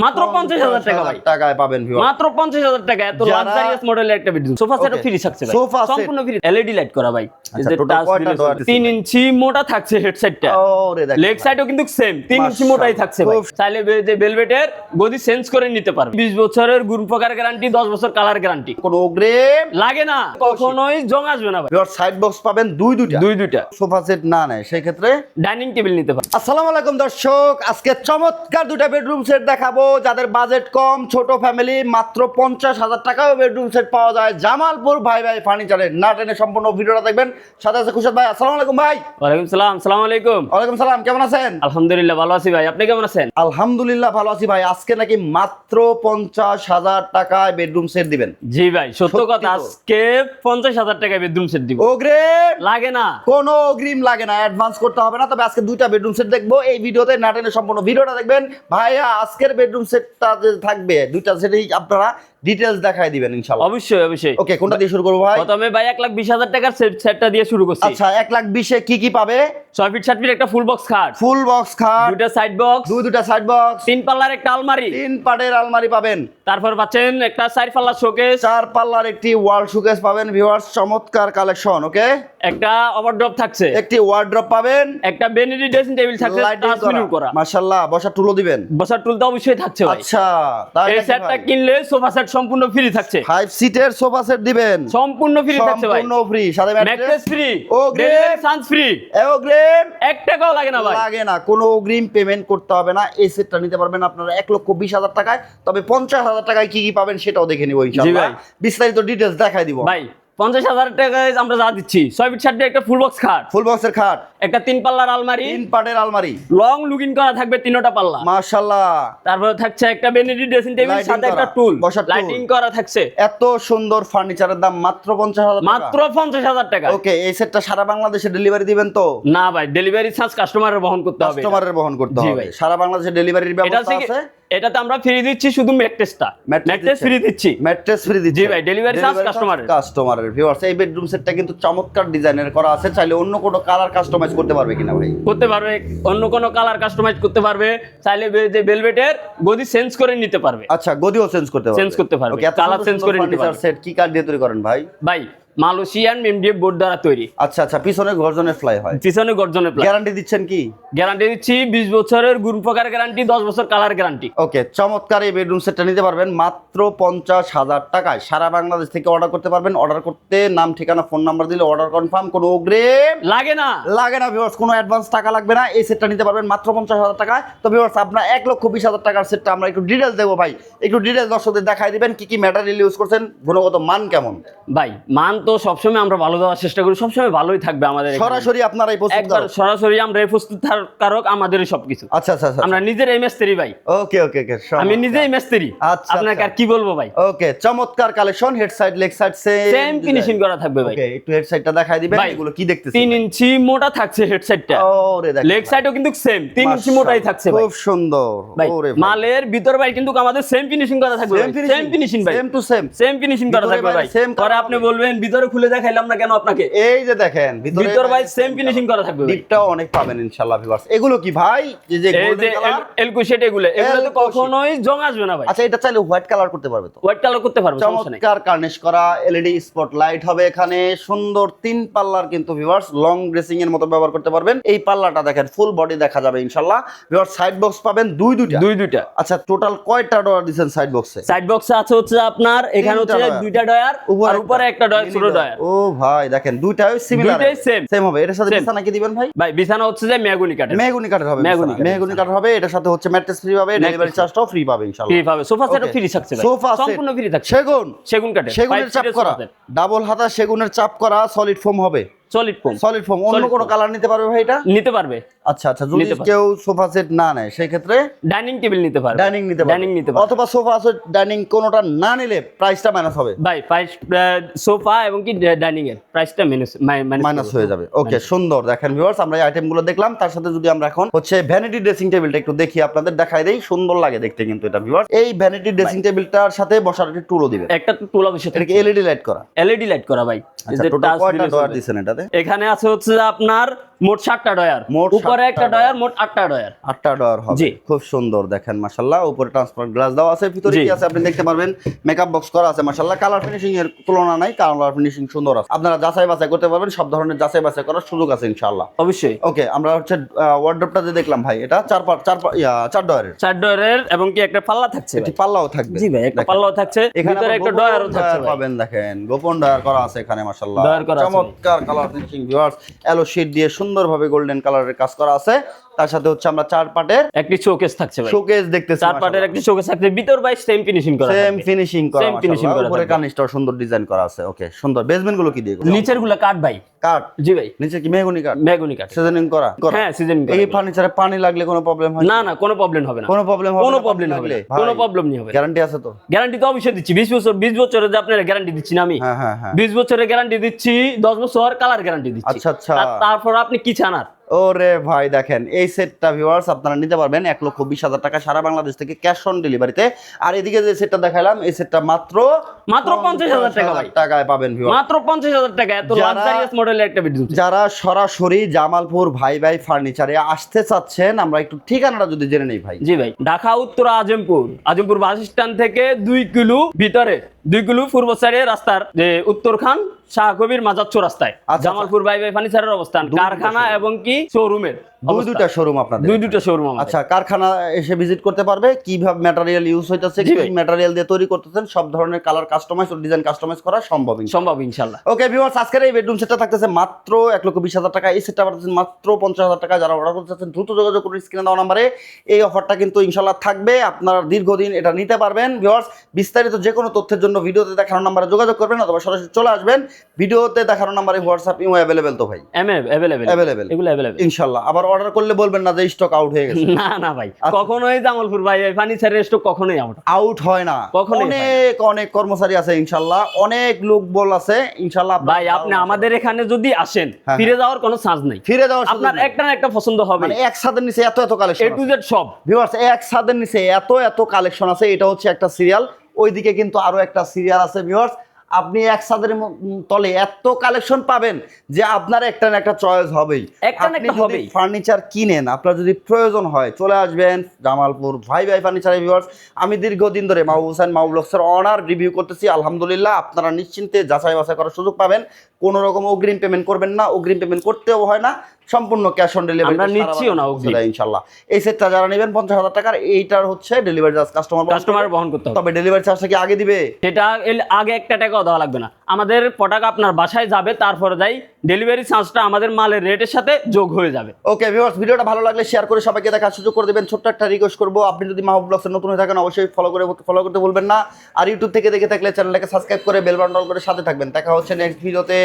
মাত্র 50,000 টাকা ভাই, টাকায় পাবেন ভিউয়ার, মাত্র 50,000 টাকা। এত লাক্সারিয়াস মডেলের একটা বেডরুম, সোফা সেটও ফ্রি থাকছে ভাই, সম্পূর্ণ ফ্রি, এলইডি লাইট করা ভাই। এই যে টাচ 3 ইঞ্চি মোটা থাকছে হেডসেটটা, লেগ সাইডও কিন্তু সেম 3 ইঞ্চি মোটাই থাকছে ভাই। চাইলে যে ভেলভেটের গদি চেঞ্জ করে নিতে পারবে। 20 বছরের গুণপকার গ্যারান্টি, 10 বছর কালার গ্যারান্টি, কোনো অগ্রিম লাগে না, কখনোই জং আসবে না ভাই। ভিউয়ার সাইড বক্স পাবেন দুইটা, সোফা সেট না নেয় সেই ক্ষেত্রে ডাইনিং টেবিল নিতে পারবে। আসসালামু আলাইকুম দর্শক, আজকে চমৎকার দুটা বেডরুম সেট দেখাবো। যাদের বাজেট কম, ছোট ফ্যামিলি, মাত্র 50,000 টাকাও বেডরুম সেট পাওয়া যায় জামালপুর ভাই ফার্নিচারে। না টেনে সম্পূর্ণ ভিডিওটা দেখবেন। সাথে আছে খুশাদ ভাই। আসসালামু আলাইকুম ভাই। ওয়ালাইকুম সালাম। আসসালামু আলাইকুম। ওয়ালাইকুম সালাম, কেমন আছেন? আলহামদুলিল্লাহ ভালো আছি ভাই, আপনি কেমন আছেন? আলহামদুলিল্লাহ ভালো আছি ভাই। আজকে নাকি মাত্র 50,000 টাকায় বেডরুম সেট দিবেন? জি ভাই, সত্য কথা, আজকে 50,000 টাকায় বেডরুম সেট দিব। অগ্রিম লাগে না, কোনো অগ্রিম লাগে না, অ্যাডভান্স করতে হবে না। তবে আজকে দুইটা বেডরুম সেট দেখবো এই ভিডিওতে, না টেনে সম্পূর্ণ ভিডিওটা দেখবেন। ভাইয়া আজকের বেডরুম সেটটা যে থাকবে, দুইটা সেটই আপনারা ডিটেইলস দেখাই দিবেন ইনশাআল্লাহ। অবশ্যই। ওকে, কোনটা দিয়ে শুরু করব ভাই? প্রথমে ভাই 1,20,000 টাকার সেটটা দিয়ে শুরু করছি। আচ্ছা, 1,20,000 কি পাবে? 6 ফিট 7 ফিট একটা ফুল বক্স খাট, ফুল বক্স খাট, দুটো সাইড বক্স, দুইটা সাইড বক্স, 3 পাল্লার একটা আলমারি, 3 পাটের আলমারি পাবেন। তারপর পাচ্ছেন একটা 4 পাল্লার শোকেস, 4 পাল্লার একটি ওয়াল শোকেস পাবেন ভিউয়ার্স, চমৎকার কালেকশন। ওকে, একটা ওভারড্রপ থাকছে, একটি ওয়ার্ড্রপ পাবেন, একটা ভ্যানিটি ড্রেসিং টেবিল থাকছে, টাচ মিরর করা। মাশাআল্লাহ, বসার টুলও দিবেন? বসার টুল তো অবশ্যই থাকছে ভাই। আচ্ছা, তাই এই সেটটা কিনলে সোফা সেট সম্পূর্ণ ফ্রি থাকছে। 5 সিটের সোফা সেট দিবেন, সম্পূর্ণ ফ্রি থাকছে ভাই, সম্পূর্ণ ফ্রি, সাথে ম্যাট্রেস ফ্রি, ওকে, ডেলিভারি চার্জ ফ্রি, অগ্রিম 1 টাকাও লাগে না ভাই, লাগে না, কোনো অগ্রিম পেমেন্ট করতে হবে না। এই সেটটা নিতে পারবেন আপনারা 1,20,000 টাকায়। তবে 50,000 টাকায় কি পাবেন সেটাও দেখে নিব ইনশাআল্লাহ। বিস্তারিত ডিটেইলস দেখাই দিব ভাই। 50,000 টাকায় আমরা যা দিচ্ছি, 6 ফিট 7 ফিট একটা ফুল বক্স খাট, ফুল বক্সের খাট, একটা 3 পাল্লার আলমারি, 3 পাটের আলমারি, লং লুকিং করা থাকবে 3টা পাল্লা, মাশাআল্লাহ। তারপরে থাকছে একটা ভ্যানিটি ড্রেসিং টেবিল, সাথে একটা টুল, লাইটিং করা থাকছে। এত সুন্দর ফার্নিচারের দাম মাত্র 50,000 টাকা, মাত্র 50,000 টাকা। ওকে, এই সেটটা সারা বাংলাদেশে ডেলিভারি দিবেন তো? না ভাই, ডেলিভারি চার্জ কাস্টমারের বহন করতে হবে, কাস্টমারের বহন করতে জি হবে। ভাই। সারা বাংলাদেশে ডেলিভারির ব্যবস্থা আছে। এটাতে আমরা ফ্রি দিচ্ছি শুধু ম্যাট্রেসটা, ম্যাট্রেস ফ্রি দিচ্ছি, ম্যাট্রেস ফ্রি দিচ্ছি। জি ভাই, ডেলিভারি চার্জ কাস্টমারের। ভিউয়ার্স, এই বেডরুম সেটটা কিন্তু চমৎকার ডিজাইনের করা আছে। চাইলে অন্য কোনো কালার কাস্টমাইজ করতে পারবে কিনা ভাই? করতে পারবে, অন্য কোনো কালার কাস্টমাইজ করতে পারবে। চাইলে যে ভেলভেটের গদি চেঞ্জ করে নিতে পারবে। আচ্ছা, গদিও চেঞ্জ করতে পারবে, চেঞ্জ করতে পারবে, ওকে, কালার চেঞ্জ করে নিতে পারবে। সেট কি কাঠ দিয়ে তৈরি করেন ভাই? ভাই মালয়েশিয়ান এমডিএফ বোর্ড দ্বারা তৈরি। আচ্ছা আচ্ছা, পিছনে গর্জনের ফ্লাই হয়, পিছনে গর্জনের প্লাই। গ্যারান্টি দিচ্ছেন কি? গ্যারান্টি দিচ্ছি 20 বছরের গুণপকার গ্যারান্টি, 10 বছর কালার গ্যারান্টি। ওকে, চমৎকার এই বেডরুম সেটটা নিতে পারবেন মাত্র 50,000 টাকায়। সারা বাংলাদেশ থেকে অর্ডার করতে পারবেন। অর্ডার করতে নাম, ঠিকানা, ফোন নাম্বার দিলে অর্ডার কনফার্ম, কোনো অগ্রিম লাগে না, ভিউয়ার্স, কোনো অ্যাডভান্স টাকা লাগবে না। এই সেটটা নিতে পারবেন মাত্র 50,000 টাকায়। তো ভিউয়ার্স, আপনার 1,20,000 টাকার সেটটা আমরা একটু ডিটেইলস দেবো ভাই। একটু ডিটেইলস দর্শকদের দেখাই দিবেন, কি কি ম্যাটেরিয়াল ইউজ করছেন, গুণগত মান কেমন? ভাই মান তো সবসময় আমরা ভালো দেওয়ার চেষ্টা করি, সবসময় ভালোই থাকবে আমাদের। সরাসরি আপনারাই প্রস্তুত একবার করেন? সরাসরি আমরা প্রস্তুতকারক, আমাদেরই সবকিছু। আচ্ছা আচ্ছা আচ্ছা, আমরা নিজের মিস্ত্রি ভাই। ওকে ওকে ওকে, আমি নিজেই মিস্ত্রি। আচ্ছা, আপনাকে আর কি বলবো ভাই। ওকে, চমৎকার collection, head side leg side same finishing করা থাকবে ভাই। ওকে, একটু হেড সাইডটা দেখাই দিবেন। এগুলো কি দেখতেছেন? 3 ইঞ্চি মোটা থাকছে হেড সাইডটা, ওরে দেখেন, লেগ সাইডও কিন্তু সেম 3 ইঞ্চি মোটাই থাকছে ভাই। খুব সুন্দর ভাই। ওরে মালের ভিতর ভাই কিন্তু আমাদের সেম ফিনিশিং করা থাকবে, সেম ফিনিশিং ভাই, same to same, same finishing করা থাকবে ভাই। পরে আপনি বলবেন ভিতরে খুলে দেখাইলাম না কেন আপনাকে। এই যে দেখেন, ভিতর ভাই সেম ফিনিশিং করা থাকবে ভাই। ডিপটাও অনেক পাবেন ইনশাআল্লাহ ভিউয়ার্স। এগুলো কি ভাই? যে যে এই যে এলকো শেড, এগুলো তো কখনোই জং আসবে না ভাই। আচ্ছা, এটা চাইলে হোয়াইট কালার করতে পারবে তো? হোয়াইট কালার করতে পারবে, সমস্যা নেই। চমৎকার কার্নিশ করা এলইডি স্পট লাইট হবে এখানে। সুন্দর 3 পাল্লার কিন্তু ভিউয়ার্স, লং ড্রেসিং এর মতো ব্যবহার করতে পারবেন। এই পাল্লাটা দেখেন, ফুল বডি দেখা যাবে ইনশাআল্লাহ ভিউয়ার্স। সাইড বক্স পাবেন দুইটা। আচ্ছা, টোটাল কয়টা ডয়ার দিবেন সাইড বক্সে? সাইড বক্সে আছে হচ্ছে আপনার এখানে হচ্ছে 2টা ডয়ার, আর উপরে একটা ডয়ার, ছোট ডয়ার। ও ভাই দেখেন, দুইটাই সিমিলার, দুইটাই সেম হবে। এটার সাথে বিছানা কি দিবেন ভাই? ভাই বিছানা হচ্ছে যে মেহগনি কাঠের হবে, মেহগনি কাঠের হবে। এটার সাথে হচ্ছে ম্যাট্রেস ফ্রি পাবে, ডেলিভারি চার্জটাও ফ্রি পাবে ইনশাআল্লাহ। ফ্রি পাবে, সোফা সেটও ফ্রি থাকছে ভাই, সম্পূর্ণ ফ্রি থাকছে। সেগুন কাঠের, সেগুনের চাপ করা, ডাবল হাতা সেগুনের চাপ করা, সলিড ফোম হবে। Solid foam. অন্য কোনো কালার নিতে পারবে ভাই? এটা নিতে পারবে। আচ্ছা আচ্ছা, যদি কেউ সোফা সেট না নেয় সেই ক্ষেত্রে ডাইনিং টেবিল নিতে পারবে, ডাইনিং নিতে পারবে, অথবা সোফা সেট ডাইনিং কোনোটা না নিলে প্রাইসটা মাইনাস হবে ভাই। প্রাইস সোফা এবং কি ডাইনিং এর প্রাইসটা মাইনাস হয়ে যাবে। ওকে, সুন্দর। দেখেন ভিউয়ার্স, আমরা এই আইটেমগুলো দেখলাম। তার সাথে যদি আমরা এখন হচ্ছে ভ্যানিটি ড্রেসিং টেবিলটা একটু দেখি, আপনাদের দেখাই দেই। সুন্দর লাগে দেখতে কিন্তু এটা ভিউয়ার্স। এই ভ্যানিটি ড্রেসিং টেবিলটার সাথে বসার একটা টুলও দিবেন, একটা টুল অবশ্যই। এটা কি এলইডি লাইট করা? এলইডি লাইট করা ভাই। আচ্ছা, টোটাল কয়টা ডয়ার দিবেন এটাতে? এখানে আছে হচ্ছে আপনার মোট 7টা ডয়ার, উপরে একটা ডয়ার, মোট 8টা ডয়ার। 8টা ডয়ার হবে। জি, খুব সুন্দর দেখেন মাশাআল্লাহ। উপরে ট্রান্সপারেন্ট গ্লাস দেওয়া আছে, ভিতরে কি আছে আপনি দেখতে পারবেন। মেকআপ বক্স করা আছে মাশাআল্লাহ। কালার ফিনিশিং এর তুলনা নাই, কালার ফিনিশিং সুন্দর আছে। আপনারা যাচাই বাছাই করতে পারবেন, সব ধরনের যাচাই বাছাই করার সুযোগ আছে ইনশাআল্লাহ। অবশ্যই। ওকে, আমরা হচ্ছে ওয়ার্ডরোবটা যে দেখলাম ভাই, এটা 4 ডয়ারের। 4 ডয়ারের এবং কি একটা পাল্লা থাকছে ভাই। পাল্লাও থাকবে। জি ভাই, একটা পাল্লাও থাকছে, ভিতরে একটা ডয়ারও থাকছে ভাই। পাবেন দেখেন, গোপন ডয়ার করা আছে এখানে মাশাআল্লাহ। চমৎকার কালার ফিনিশিং ভিউয়ার্স, এলো শীট দিয়ে সুন্দরভাবে গোল্ডেন কালারের কাজ করা আছে। তার সাথে হচ্ছে আমরা 4 পার্টের একটি শোকেস থাকছে ভাই। শোকেস দেখতেছি, 4 পার্টের একটি শোকেস থাকছে, ভিতর ভাই সেম ফিনিশিং করা আছে। সেম ফিনিশিং করা মাশাআল্লাহ। উপরে কার্নিশটাও সুন্দর ডিজাইন করা আছে। ওকে, সুন্দর। বেসমেন্ট গুলো কি দিয়ে? নিচের গুলো কাঠ ভাই। কাঠ? জি ভাই। নিচে কি মেহগনি কাঠ? মেহগনি কাঠ। সিজনিং করা? হ্যাঁ, সিজনিং করা। এই ফার্নিচারে পানি লাগলে কোনো প্রবলেম হয়? না না, কোনো প্রবলেম হবে না। কোনো প্রবলেম হবে না? কোনো প্রবলেম হবে না, কোনো প্রবলেম নেই হবে। গ্যারান্টি আছে তো? গ্যারান্টি তো অবশ্যই দিচ্ছি। 20 বছরের যে আপনারা গ্যারান্টি দিচ্ছি না আমি। হ্যাঁ হ্যাঁ হ্যাঁ। 20 বছরের গ্যারান্টি দিচ্ছি, 10 বছর কালার গ্যারান্টি দিচ্ছি। আচ্ছা আচ্ছা। তারপর আপনি কি চান আর? ওরে ভাই দেখেন, এই সেটটা ভিউয়ার্স আপনারা নিতে পারবেন 1,20,000 টাকা সারা বাংলাদেশ থেকে ক্যাশ অন ডেলিভারিতে। আর এদিকে যে সেটটা দেখালাম, এই সেটটা মাত্র 50,000 টাকা ভাই। টাকায় পাবেন ভিউয়ার্স, মাত্র 50,000 টাকা। এত লাক্সারিয়াস মডেলের একটা ভিডিও। যারা সরাসরি জামালপুর ভাই ভাই ফার্নিচারে আসতে চাচ্ছেন, আমরা একটু ঠিকানাটা যদি জেনে নেই ভাই। জি ভাই, ঢাকা উত্তর আজিমপুর বাস স্ট্যান্ড থেকে 2 কিলো ভিতরে, 2 কিলো পূর্ব সাইডে রাস্তার যে উত্তরখান শাহ কবির মাজার চৌরাস্তায় জামালপুর ভাই ভাই ফার্নিচারের অবস্থান, কারখানা এবং কি শোরুমের দুইটা শোরুম আপনাদের? দুইটা শোরুম। আচ্ছা, কারখানা এসে ভিজিট করতে পারবে, কিভাবে ম্যাটেরিয়াল ইউজ হইতাছে, কি ম্যাটেরিয়াল দিয়ে তৈরি করতেছেন, সব ধরনের কালার কাস্টমাইজ ও ডিজাইন কাস্টমাইজ করা সম্ভব ইনশাআল্লাহ। ওকে ভিউয়ার্স, আজকের এই বেডরুম সেটটা থাকতেছে মাত্র 1,20,000 টাকা। এই সেটটা পাচ্ছেন মাত্র 50,000 টাকা। যারা অর্ডার করতে চাচ্ছেন দ্রুত যোগাযোগ করুন স্ক্রিনে দেওয়া নম্বরে। এই অফারটা কিন্তু ইনশাআল্লাহ থাকবে, আপনারা দীর্ঘদিন এটা নিতে পারবেন। ভিউয়ার্স, বিস্তারিত যে কোনো তথ্যের জন্য ভিডিওতে দেখানো নম্বরে যোগাযোগ করবেন অথবা সরাসরি চলে আসবেন। ভিডিওতে দেখানো নম্বরে হোয়াটসঅ্যাপ ইমো अवेलेबल তো ভাই? अवेलेबल এগুলো अवेलेबल ইনশাআল্লাহ। আবার অর্ডার করলে বলবেন না যে স্টক আউট হয়ে গেছে। না না ভাই, কখনোই জামালপুর ভাই ফার্নিচারের স্টক কখনোই আউট হয় না। অনেক কর্মচারী আছে ইনশাআল্লাহ, অনেক লোক বল আছে ইনশাআল্লাহ। ভাই আপনি আমাদের এখানে যদি আসেন, ফিরে যাওয়ার কোনো চান্স নাই। ফিরে যাওয়ার আপনার একটা না একটা পছন্দ হবে। মানে এক ছাদের নিচে এত কালেকশন, এ টু জেড সব ভিউয়ার্স, এক ছাদের নিচে এত কালেকশন আছে। এটা হচ্ছে একটা সিরিয়াল, ওইদিকে কিন্তু আরো একটা সিরিয়াল আছে ভিউয়ার্স। আপনি এক ছাদের তলে এত কালেকশন পাবেন যে আপনার একটা না একটা চয়েস হবেই। আপনি যদি ফার্নিচার কিনেন, আপনার যদি প্রয়োজন হয়, চলে আসবেন জামালপুর ভাই ভাই ফার্নিচারে ভিউয়ার্স। আমি দীর্ঘদিন ধরে মাহবুব হোসেন মাহবুব ব্লগসের অনার রিভিউ করতেছি, আলহামদুলিল্লাহ। আপনারা নিশ্চিন্তে যাচাই বাছাই করার সুযোগ পাবেন। কোনো রকম অগ্রিম পেমেন্ট করবেন না, অগ্রিম পেমেন্ট করতেও হয় না, সম্পূর্ণ ক্যাশ অন ডেলিভারি আমরা নিচ্ছিও না ইনশাআল্লাহ। এই সেটটা যারা নেবেন 50,000 টাকার, এইটার হচ্ছে ডেলিভারি চার্জ কাস্টমার বহন করতে হবে। তবে ডেলিভারি চার্জটা কি আগে দিবে? সেটা আগে একটা টাকাও দেওয়া লাগবে না। আমাদের প্রোডাক্ট আপনার বাসায় যাবে, তারপরে যাই ডেলিভারি চার্জটা আমাদের মালের রেটের সাথে যোগ হয়ে যাবে। ওকে ভিউয়ার্স, ভিডিওটা ভালো লাগলে শেয়ার করে সবাইকে দেখার সুযোগ করে দিবেন। ছোট্ট একটা রিকোয়েস্ট করবো, আপনি যদি মাহবুব ব্লগসে নতুন হয়ে থাকেন অবশ্যই ফলো করতে ভুলবেন না। আর ইউটিউব থেকে দেখে থাকলে চ্যানেলটাকে সাবস্ক্রাইব করে বেল বাটন অল করে সাথে থাকবেন। দেখা হচ্ছে নেক্সট ভিডিওতে।